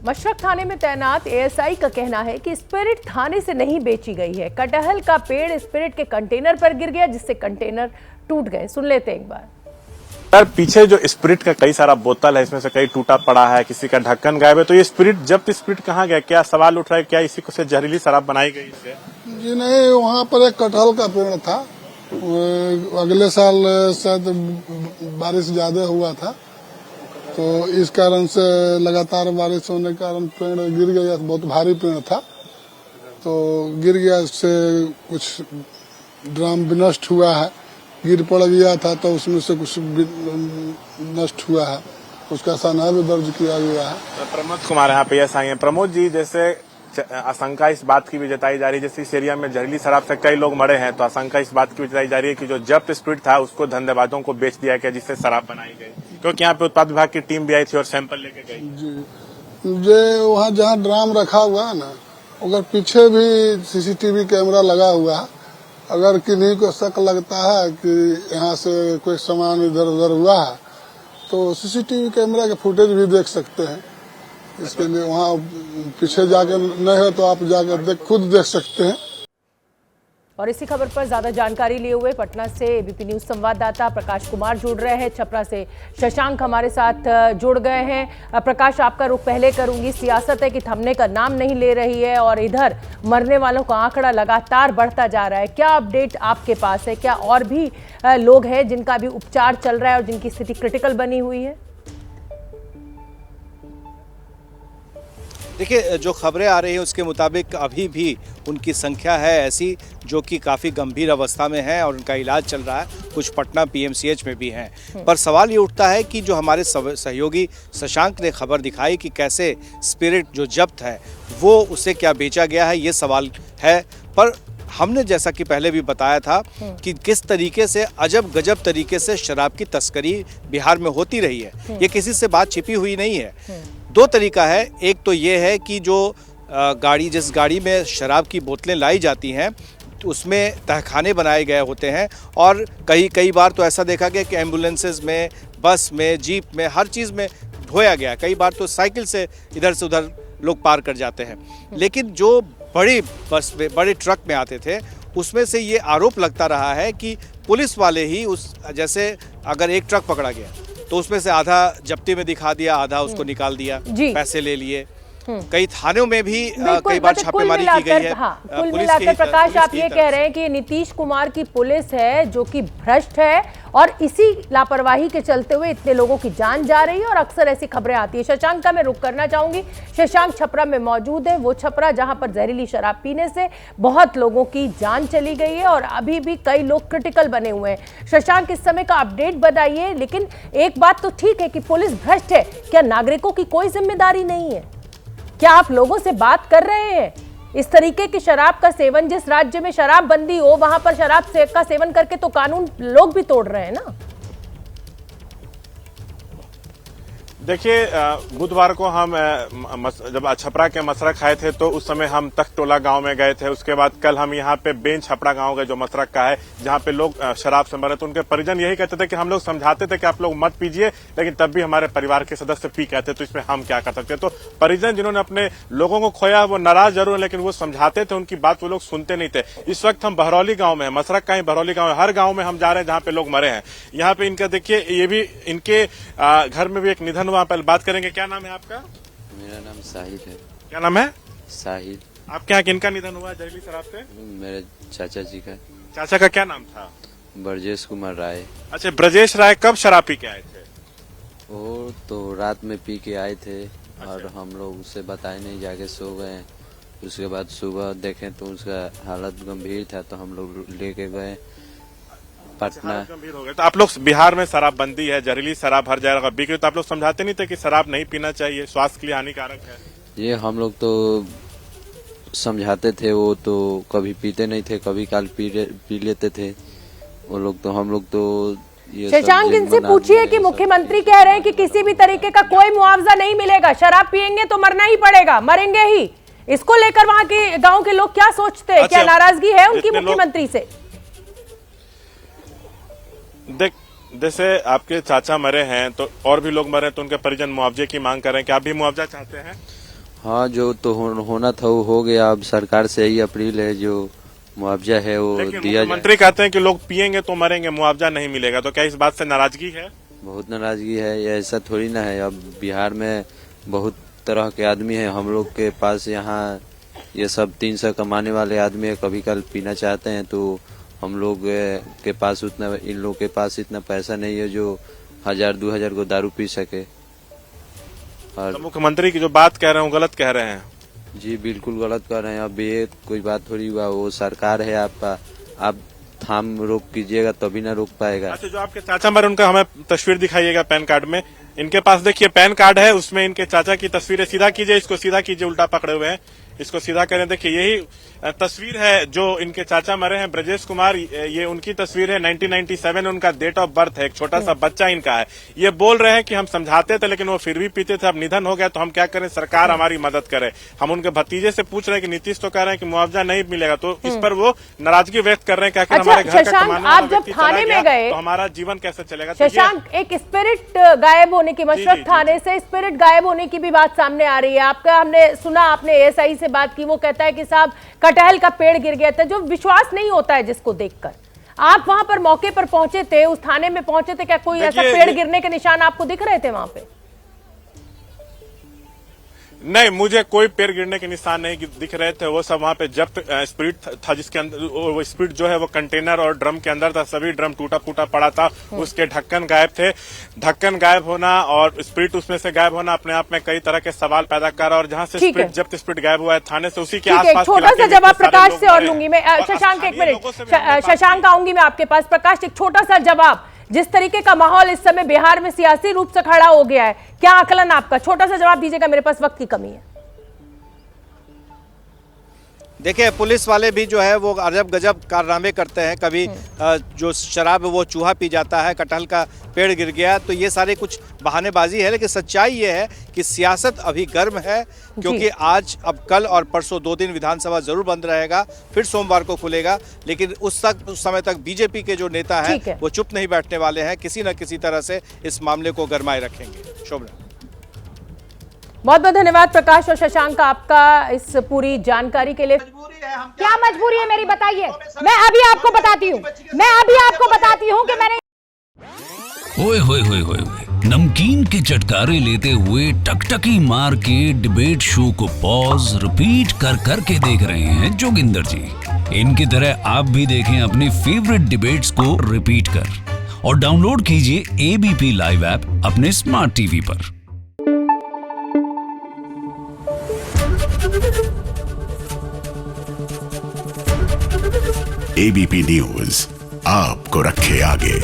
मशरक थाने में तैनात एएसआई का कहना है कि स्पिरिट थाने से नहीं बेची गई है। कटहल का पेड़ स्पिरिट के कंटेनर पर गिर गया, जिससे कंटेनर टूट गए। सुन लेते हैं एक बार। सर, पीछे जो स्पिरिट का कई सारा बोतल है, इसमें से कई टूटा पड़ा है, किसी का ढक्कन गायब है, तो ये स्पिरिट जब्त स्पिरिट कहाँ गया? क्या सवाल उठ रहा है, क्या इसी को से जहरीली शराब बनाई गई इससे? जी नहीं, वहाँ पर एक कटहल का पेड़ था। अगले साल शायद बारिश ज्यादा हुआ था, तो इस कारण से लगातार बारिश होने के कारण पेड़ गिर गया। बहुत भारी पेड़ था, तो गिर गया। इससे कुछ ड्राम भी नष्ट हुआ है, गिर पड़ गया था, तो उसमें से कुछ नष्ट हुआ है। उसका सनहा भी दर्ज किया गया है। तो प्रमोद कुमार यहाँ पे एएसआई हैं। प्रमोद जी, जैसे आशंका इस बात की भी जताई जा रही है, जैसे इस एरिया में जहरीली शराब से कई लोग मरे हैं, तो आशंका इस बात की भी जताई जा रही है कि जो जब्त स्पिरिट था उसको धंधेबाजों को बेच दिया गया, जिससे शराब बनाई गई। क्योंकि यहाँ पे उत्पाद विभाग की टीम भी आई थी और सैंपल लेके गई। जी, जो वहाँ जहाँ ड्राम रखा हुआ है ना, अगर पीछे भी सीसीटीवी कैमरा लगा हुआ है, अगर किन्हीं को शक लगता है कि यहाँ से कोई सामान इधर उधर हुआ है, तो सीसीटीवी कैमरा के फुटेज भी देख सकते हैं। इसके लिए वहाँ पीछे जाकर नहीं हो तो आप जाकर खुद देख सकते हैं। और इसी खबर पर ज्यादा जानकारी लिए हुए पटना से एबीपी न्यूज संवाददाता प्रकाश कुमार जुड़ रहे हैं। छपरा से शशांक हमारे साथ जुड़ गए हैं। प्रकाश, आपका रुख पहले करूंगी। सियासत है कि थमने का नाम नहीं ले रही है और इधर मरने वालों का आंकड़ा लगातार बढ़ता जा रहा है। क्या अपडेट आपके पास है? क्या और भी लोग हैं जिनका भी उपचार चल रहा है और जिनकी स्थिति क्रिटिकल बनी हुई है? देखिए, जो खबरें आ रही हैं उसके मुताबिक अभी भी उनकी संख्या है ऐसी जो कि काफ़ी गंभीर अवस्था में है और उनका इलाज चल रहा है। कुछ पटना पीएमसीएच में भी हैं। पर सवाल ये उठता है कि जो हमारे सहयोगी शशांक ने खबर दिखाई कि कैसे स्पिरिट जो जब्त है वो उसे क्या बेचा गया है, ये सवाल है। पर हमने जैसा कि पहले भी बताया था कि किस तरीके से अजब गजब तरीके से शराब की तस्करी बिहार में होती रही है। ये किसी से बात छिपी हुई नहीं है। दो तरीका है। एक तो ये है कि जो जिस गाड़ी में शराब की बोतलें लाई जाती हैं उसमें तहखाने बनाए गए होते हैं, और कई बार तो ऐसा देखा गया कि एम्बुलेंसेस में, बस में, जीप में, हर चीज़ में ढोया गया। कई बार तो साइकिल से इधर से उधर लोग पार कर जाते हैं। लेकिन जो बड़ी बस में, बड़े ट्रक में आते थे, उसमें से ये आरोप लगता रहा है कि पुलिस वाले ही जैसे अगर एक ट्रक पकड़ा गया तो उसमें से आधा जब्ती में दिखा दिया, आधा उसको निकाल दिया, पैसे ले लिए। कई थानों में भी कई बार छापेमारी की गई है। हाँ, कुल मिलाकर प्रकाश, आप ये कह रहे हैं कि नीतीश कुमार की पुलिस है जो कि भ्रष्ट है और इसी लापरवाही के चलते हुए इतने लोगों की जान जा रही है और अक्सर ऐसी खबरें आती है। शशांक का मैं रुख करना चाहूंगी। शशांक छपरा में मौजूद है, वो छपरा जहां पर जहरीली शराब पीने से बहुत लोगों की जान चली गई है और अभी भी कई लोग क्रिटिकल बने हुए हैं। शशांक, इस समय का अपडेट बताइए। लेकिन एक बात तो ठीक है कि पुलिस भ्रष्ट है, क्या नागरिकों की कोई जिम्मेदारी नहीं है? क्या आप लोगों से बात कर रहे हैं? इस तरीके की शराब का सेवन, जिस राज्य में शराब बंदी हो वहां पर शराब का सेवन करके तो कानून लोग भी तोड़ रहे हैं ना। देखिए, बुधवार को हम जब छपरा के मसरक आए थे तो उस समय हम तख्तटोला गांव में गए थे। उसके बाद कल हम यहाँ पे बेंच छपरा गांव गए जो मसरक का है, जहाँ पे लोग शराब से मरे। तो उनके परिजन यही कहते थे कि हम लोग समझाते थे कि आप लोग मत पीजिए, लेकिन तब भी हमारे परिवार के सदस्य पी कहते, तो इसमें हम क्या कर सकते। तो परिजन जिन्होंने अपने लोगों को खोया वो नाराज जरूर है, लेकिन वो समझाते थे, उनकी बात वो लोग सुनते नहीं थे। इस वक्त हम बहरौली गाँव में, मसरक का ही बहरौली गाँव है, हर गाँव में हम जा रहे हैं जहाँ पे लोग मरे हैं। यहाँ पे इनका देखिए, ये भी इनके घर में भी एक निधन हुआ। पहले बात करेंगे। क्या नाम है आपका? मेरा नाम साहिल है। क्या नाम है? साहिल। आपके यहाँ किनका निधन हुआ जहरीली शराब से? मेरे चाचा जी का। चाचा का क्या नाम था? ब्रजेश कुमार राय। अच्छा, ब्रजेश राय कब शराब पी के आए थे? वो तो रात में पी के आए थे। और हम लोग उसे बताए नहीं, जाके सो गए। उसके बाद सुबह देखें तो उसका हालत गंभीर था, तो हम लोग लेके गए पटना। गंभीर हो गए। तो आप लोग, बिहार में शराबबंदी है, जहरीली शराब हर जगह बिक रही, तो आप लोग समझाते नहीं थे कि शराब नहीं पीना चाहिए, स्वास्थ्य के लिए हानिकारक है? ये हम लोग तो समझाते थे, वो तो कभी पीते नहीं थे, कभी काल पी लेते थे वो लोग। तो हम लोग तो शशांक, इनसे पूछिए कि मुख्यमंत्री कह रहे हैं कि किसी भी तरीके का कोई मुआवजा नहीं मिलेगा, शराब पिएंगे तो मरना ही पड़ेगा, मरेंगे ही। इसको लेकर वहां के गांव के लोग क्या सोचते हैं? क्या नाराजगी है उनकी मुख्यमंत्री से? देख, जैसे आपके चाचा मरे हैं तो और भी लोग मरे हैं, तो उनके परिजन मुआवजे की मांग कर रहे हैं। क्या आप भी मुआवजा चाहते हैं? हाँ, जो तो होना था वो हो गया। अब सरकार से यही अपील है, जो मुआवजा है वो लेकिन दिया जाए। मुख्यमंत्री कहते हैं कि लोग पिएंगे तो मरेंगे, मुआवजा नहीं मिलेगा, तो क्या इस बात से नाराजगी है? बहुत नाराजगी है, ये ऐसा थोड़ी ना है। अब बिहार में बहुत तरह के आदमी हैं, हम लोग के पास यहाँ ये सब 300 कमाने वाले आदमी है, कभी कल पीना चाहते हैं तो हम लोग के पास उतना, इन लोग के पास इतना पैसा नहीं है जो 1000-2000 को दारू पी सके। और तो मुख्यमंत्री की जो बात कह रहे हैं वो गलत कह रहे हैं। जी बिल्कुल गलत कर रहे हैं। अब ये कोई बात थोड़ी हुआ, वो सरकार है आपका, आप थाम रोक कीजिएगा तभी ना रोक पाएगा। अच्छा, जो आपके चाचा मरे उनका हमें तस्वीर दिखाइएगा पैन कार्ड में। इनके पास देखिए पैन कार्ड है, उसमें इनके चाचा की तस्वीर है। सीधा कीजिए, इसको सीधा कीजिए, उल्टा पकड़े हुए हैं, इसको सीधा करें। देखिए यही तस्वीर है जो इनके चाचा मरे हैं, ब्रजेश कुमार, ये उनकी तस्वीर है। 1997 उनका डेट ऑफ बर्थ है, एक छोटा सा बच्चा इनका है। ये बोल रहे हैं कि हम समझाते थे लेकिन वो फिर भी पीते थे, अब निधन हो गया तो हम क्या करें, सरकार हमारी मदद करे। हम उनके भतीजे से पूछ रहे हैं कि नीतीश तो कह रहे हैं कि मुआवजा नहीं मिलेगा, तो इस पर वो नाराजगी व्यक्त कर रहे हैं कि आखिर हमारे घर का शशांक, कमाने वाला आप जब व्यक्ति चला थाने गया में गए तो हमारा जीवन कैसे चलेगा? तो ये- शशांक, एक स्पिरिट गायब होने की, मशरक जी। थाने से स्पिरिट गायब होने की भी बात सामने आ रही है। आपका हमने सुना, आपने एएसआई से बात की, वो कहता है कि साहब कटहल का पेड़ गिर गया था, जो विश्वास नहीं होता है जिसको देखकर। आप वहां पर मौके पर पहुंचे थे, उस थाने में पहुंचे थे, क्या कोई ऐसा देखिए, पेड़ गिरने के निशान आपको दिख रहे थे वहां पे? नहीं, मुझे कोई पेड़ गिरने के निशान नहीं दिख रहे थे। वो सब वहां पे जब्त स्पिरिट था, जिसके अंदर वो स्पिरिट जो है वो कंटेनर और ड्रम के अंदर था। सभी ड्रम टूटा फूटा पड़ा था, उसके ढक्कन गायब थे। ढक्कन गायब होना और स्पिरिट उसमें से गायब होना अपने आप में कई तरह के सवाल पैदा कर रहा है। और जहां से ठीक है। स्पिरिट जब्त स्पिरिट गायब हुआ है थाने से, उसी के ठीक है, आसपास छोटा सा जवाब प्रकाश से और लूंगी मैं। शशांक, एक मिनट, शशांक आऊंगी मैं आपके पास। प्रकाश, एक छोटा सा जवाब, जिस तरीके का माहौल इस समय बिहार में सियासी रूप से खड़ा हो गया है, क्या आकलन आपका? छोटा सा जवाब दीजिएगा, मेरे पास वक्त की कमी है। देखिए, पुलिस वाले भी जो है वो अजब गजब कारनामे करते हैं। कभी जो शराब वो चूहा पी जाता है, कटहल का पेड़ गिर गया, तो ये सारे कुछ बहानेबाजी है। लेकिन सच्चाई ये है कि सियासत अभी गर्म है, क्योंकि आज, अब कल और परसों 2 दिन विधानसभा जरूर बंद रहेगा, फिर सोमवार को खुलेगा। लेकिन उस समय तक बीजेपी के जो नेता हैं वो चुप नहीं बैठने वाले हैं, किसी न किसी तरह से इस मामले को गरमाए रखेंगे। शोभना, बहुत बहुत धन्यवाद प्रकाश और शशांक आपका इस पूरी जानकारी के लिए। क्या मजबूरी है मेरी, बताइए। मैं अभी आपको बताती हूँ कि मैंने ओए होए होए होए होए, नमकीन के चटकारे लेते हुए टकटकी मार के डिबेट शो को पॉज रिपीट कर करके देख रहे हैं जोगिंदर जी। इनकी तरह आप भी देखें अपनी फेवरेट डिबेट्स को रिपीट कर और डाउनलोड कीजिए एबीपी लाइव ऐप अपने स्मार्ट टीवी पर। एबीपी न्यूज आपको रखे आगे।